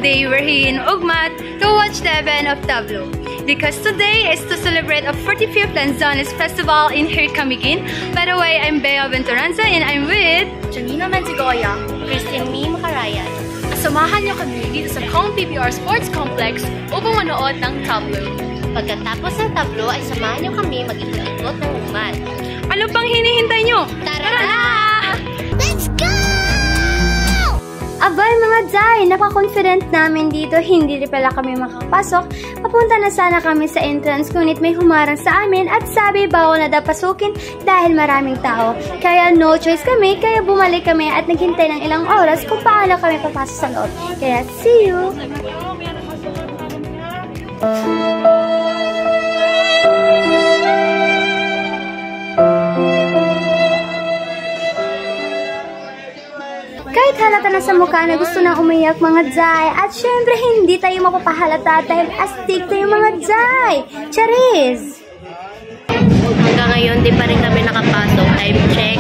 today we're here in Ugmat to watch the event of Tableau. Because today is to celebrate a 45th Lanzones Festival in Hirkamigin. By the way, I'm Bea Venturanza and I'm with Janina Manzigoya, Christine Mee Macarayan. Samahan niyo kami dito sa Kong PBR Sports Complex upang manood ng Tableau. Pagkatapos ng Tableau ay samahan niyo kami mag-ikot-ikot ng Ugmat. Ano pang hinihintay niyo? Tara na! Let's go! Abay mga Jai, napaka-confident namin dito, hindi rin pala kami makapasok. Papunta na sana kami sa entrance, ngunit may humarang sa amin at sabi bawal na daw pasukin dahil maraming tao. Kaya no choice kami, kaya bumalik kami at naghintay ng ilang oras kung paano kami papasok sa loob. Kaya see you! Kahit halata na sa mukha na gusto nang umiyak mga Jai. At syempre hindi tayo mapapahalata dahil astig tayo mga Jai. Charis! Hanggang ngayon di pa rin kami nakapasok. Time check.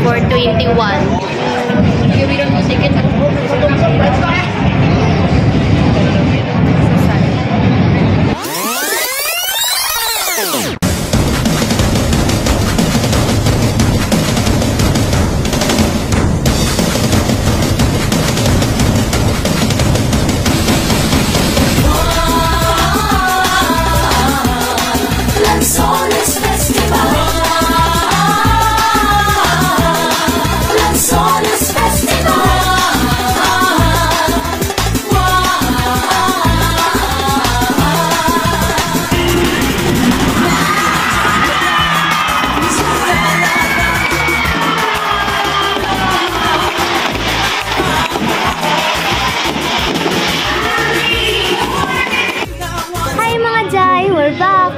4:21. We don't know ticket.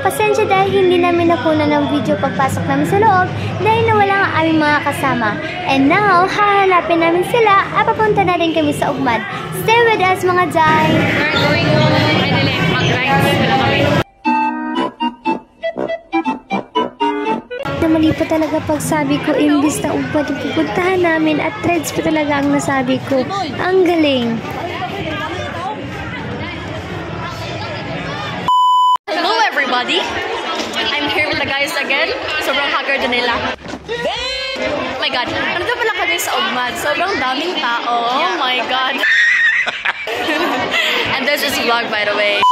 Pasensya dahil hindi namin nakuna ng video pagpasok namin sa loob dahil nawala ang aming mga kasama. And now, hahanapin namin sila at papunta na rin kami sa Ugmat. Stay with us mga Jai! We're going to mag-rides pala kami. Mali pa talaga pagsabi ko, imbis na Ugmat yung pupuntahan namin at threads pa talaga ang nasabi ko. Ang galing! Everybody, I'm here with the guys again. Sobrang haggard na nila. Oh my God, nandito pala kami sa Ugmat. Sobrang daming tao. Oh my God. And this is vlog, by the way.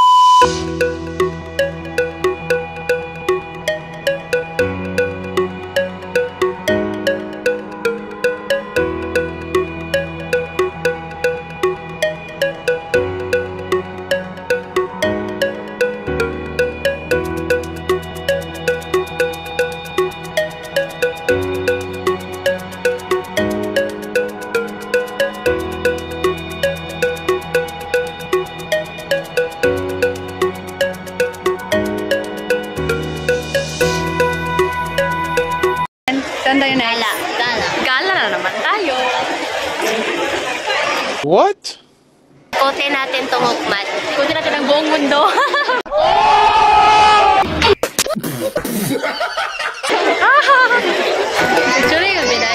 Gala na naman tayo. What? Kote natin tong Ugmat. Ikutin natin ang buong mundo. Sorry, biday.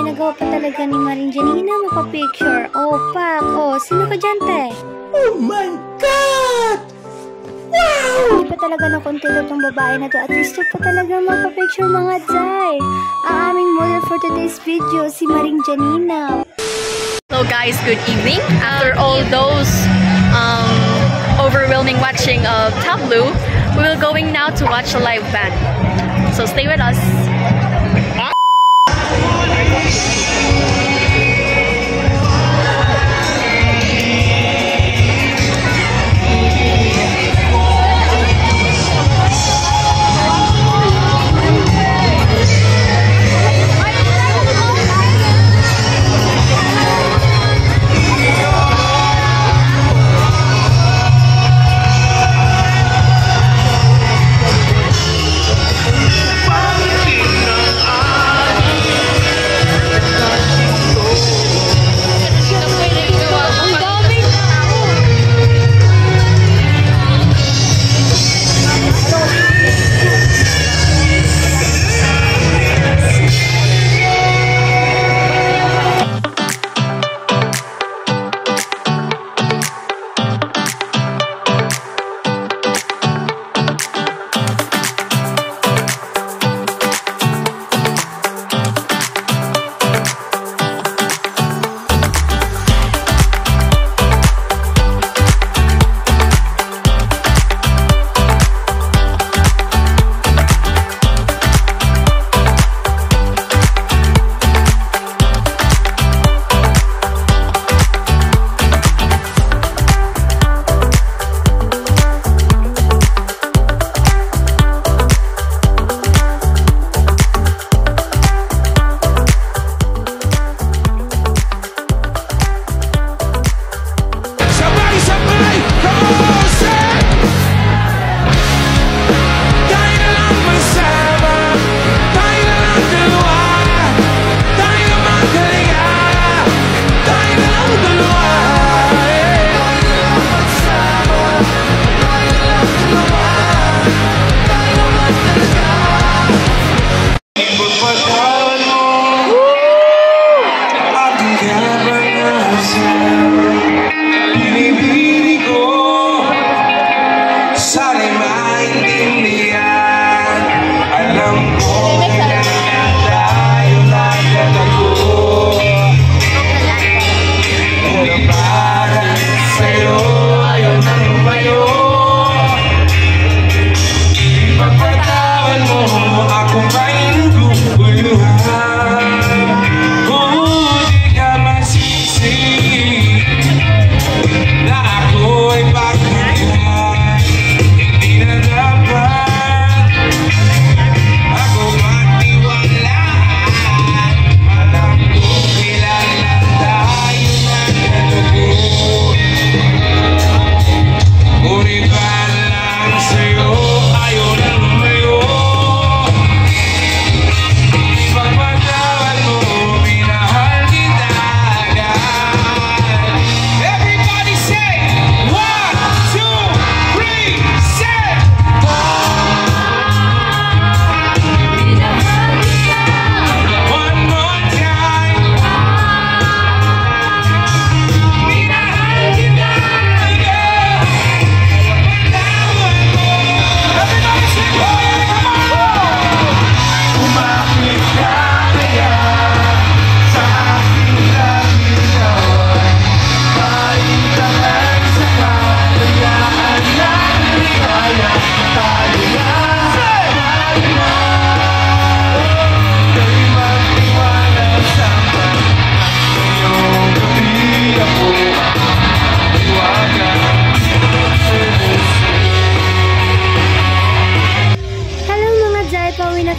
Nagawa pa talaga ni Maring Janina mapapicture. Oh, pak. Oh, sino ka dyan, te? Oh my God! Wow! Hindi pa talaga nakontento tong babae na to. At gusto pa talaga mapapicture mga Jai. Ang aming model for today's video, si Maring Janina. So guys, good evening. After all those overwhelming watching of Tableau, we will going now to watch a live band. So stay with us.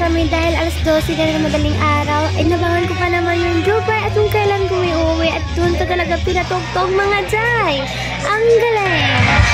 kami dahil alas 12 na ng madaling araw. Ay nabangan ko pa naman yung Jopay at kung kailan kami uuwi at doon ko talaga pinatugtog mga Jai. Ang galing!